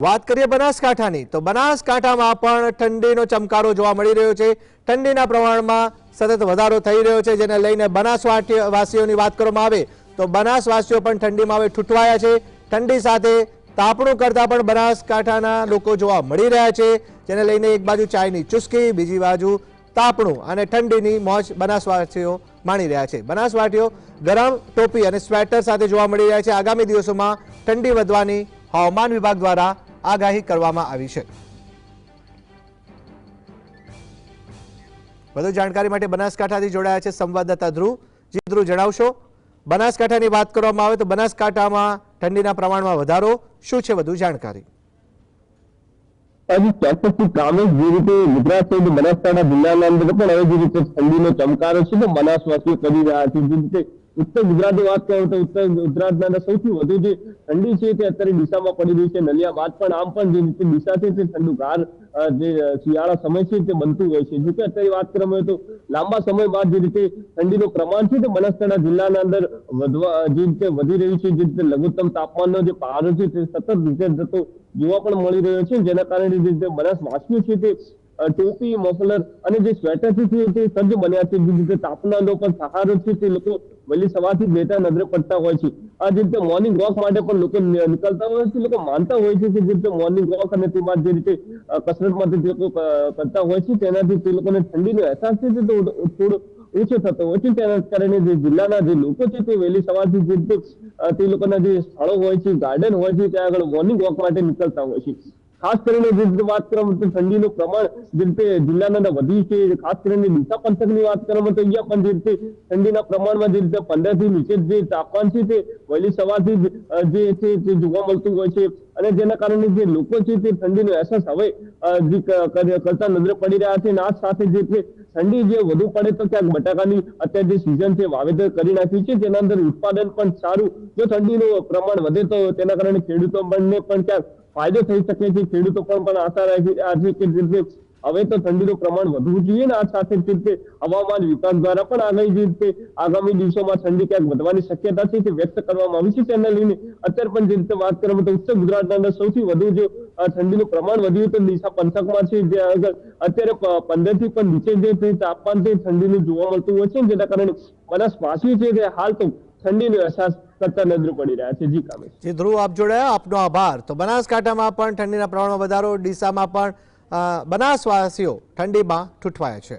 વાત કરીએ બનાસકાંઠાની તો બનાસકાંઠામાં પણ ઠંડીનો ચમકારો જોવા મળી રહ્યો છે। ઠંડીના પ્રમાણમાં સતત વધારો થઈ રહ્યો છે, જેને લઈને બનાસવાસીઓની વાત કરવામાં આવે તો બનાસવાસીઓ પણ ઠંડીમાં હવે ઠૂંઠવાયા છે। ઠંડી સાથે તાપણું કરતા પણ બનાસકાંઠાના લોકો જોવા મળી રહ્યા છે, જેને લઈને એક બાજુ ચાયની ચુસ્કી, બીજી બાજુ તાપણું અને ઠંડીની મોજ બનાસવાસીઓ માણી રહ્યા છે। બનાસવાસીઓ ગરમ ટોપી અને સ્વેટર સાથે જોવા મળી રહ્યા છે। આગામી દિવસોમાં ઠંડી વધવાની હવામાન વિભાગ દ્વારા આગાહી કરવામાં આવી છે। વધુ જાણકારી માટે બનાસકાંઠાથી જોડાયા છે સંવાદદાતા ધ્રુવ। જી ધ્રુવ, જણાવશો, બનાસકાંઠાની વાત કરવામાં આવે તો બનાસકાંઠામાં ઠંડીના પ્રમાણમાં વધારો શું છે, વધુ જાણકારી? ચોક્કસથી કામે જે રીતે ગુજરાત સહિત બનાસકાંઠા જિલ્લાના અંદર પણ હવે જે રીતે ઠંડીનો ચમકારો છે તો બનાસવાસીઓ કરી રહ્યા છે। જે રીતે ઉત્તર ગુજરાતની વાત કરું તો ઉત્તર ગુજરાતના અંદર સૌથી વધુ જે ઠંડી છે તે અત્યારે ડીસામાં પડી રહી છે। નલિયા બાદ પણ આમ પણ જે રીતે ડીસા છે તે ઠંડુગાર જે શિયાળા સમય છે તે બનતું હોય છે। જો કે અત્યારે વાત કરવામાં આવે તો લાંબા સમય બાદ જે રીતે ઠંડીનું પ્રમાણ છે તે બનાસકાંઠા જિલ્લાના અંદર જે રીતે વધી રહ્યું છે। જે રીતે લઘુત્તમ તાપમાનનો જે પારો છે તે સતત રીતે જતો જોવા પણ મળી રહ્યો છે, જેના કારણે જે રીતે બનાસવાસીઓ છે તે ટોપી, મફલર અને જે સ્વેટર છે તે સજ્જ બન્યા છે। જે રીતે તાપમાનનો પણ સહારો છે તે લોકો વહેલી સવારથી લેતા નજરે પડતા હોય છે। આ જે રીતે મોર્નિંગ વોક માટે પણ લોકો નીકળતા હોય છે। લોકો માનતા હોય છે કે જે રીતે મોર્નિંગ વોક અને તે બાદ જે રીતે કસરત માટે જે લોકો કરતા હોય છે તેનાથી તે લોકોને ઠંડીનો અહેસાસ છે તે થોડો ઓછો થતો હોય છે। તેના કારણે જે જિલ્લાના જે લોકો છે તે વહેલી સવારથી જે રીતે તે લોકોના જે સ્થળો હોય છે, ગાર્ડન હોય છે, ત્યાં આગળ મોર્નિંગ વોક માટે નીકળતા હોય છે। ખાસ કરીને જે રીતે વાત કરવામાં તો ઠંડીનું પ્રમાણ જે રીતે જિલ્લાના અંદર વધ્યું છે। ખાસ કરીને ડીસા પંથકની વાત કરવામાં તો અહીંયા પણ જે રીતે ઠંડીના પ્રમાણમાં જે રીતે 15 થી નીચે જે તાપમાન છે તે વહેલી સવારથી જે છે તે જોવા મળતું હોય છે, અને જેના કારણે જે લોકો છે તે ઠંડીનો અહેસાસ હવે કરતા નજરે પડી રહ્યા છે। અને આ સાથે જે ઠંડી જે વધુ પડે તો ક્યાંક બટાકાની અત્યારે જે સિઝન છે વાવેતર કરી નાખ્યું છે, જેના અંદર ઉત્પાદન પણ સારું, જો ઠંડીનું પ્રમાણ વધે તો તેના કારણે ખેડૂતોને પણ ક્યાંક ફાયદો થઈ શકે છે। ખેડૂતો પણ આશા રાખી છે કે હવે તો ઠંડીનું પ્રમાણ વધવું જોઈએ ને આ સાથે જ રીતે હવામાન વિભાગ દ્વારા પણ આગામી દિવસોમાં ઠંડી ક્યાંક વધવાની શક્યતા છે તે વ્યક્ત કરવામાં આવી છે। તેને લઈને અત્યારે પણ જે રીતે વાત કરવામાં તો ઉત્તર ગુજરાતના અંદર સૌથી વધુ જો ઠંડીનું પ્રમાણ વધ્યું તો ડીસા પંથકમાં છે, જે અત્યારે 15 થી પણ નીચે જે તાપમાન છે ઠંડીનું જોવા મળતું હોય છે, જેના કારણે બનાસવાસીઓ છે તે હાલ તો ઠંડીનો અહેસાસ કરતા નજરે પડી રહ્યા છે। જી કામે જી ધ્રુવ, આપ જોડાયા, આપનો આભાર। તો બનાસકાંઠામાં પણ ઠંડીના પ્રમાણમાં વધારો, ડીસામાં પણ બનાસવાસીઓ ઠંડીમાં ઠૂંઠવાયા છે।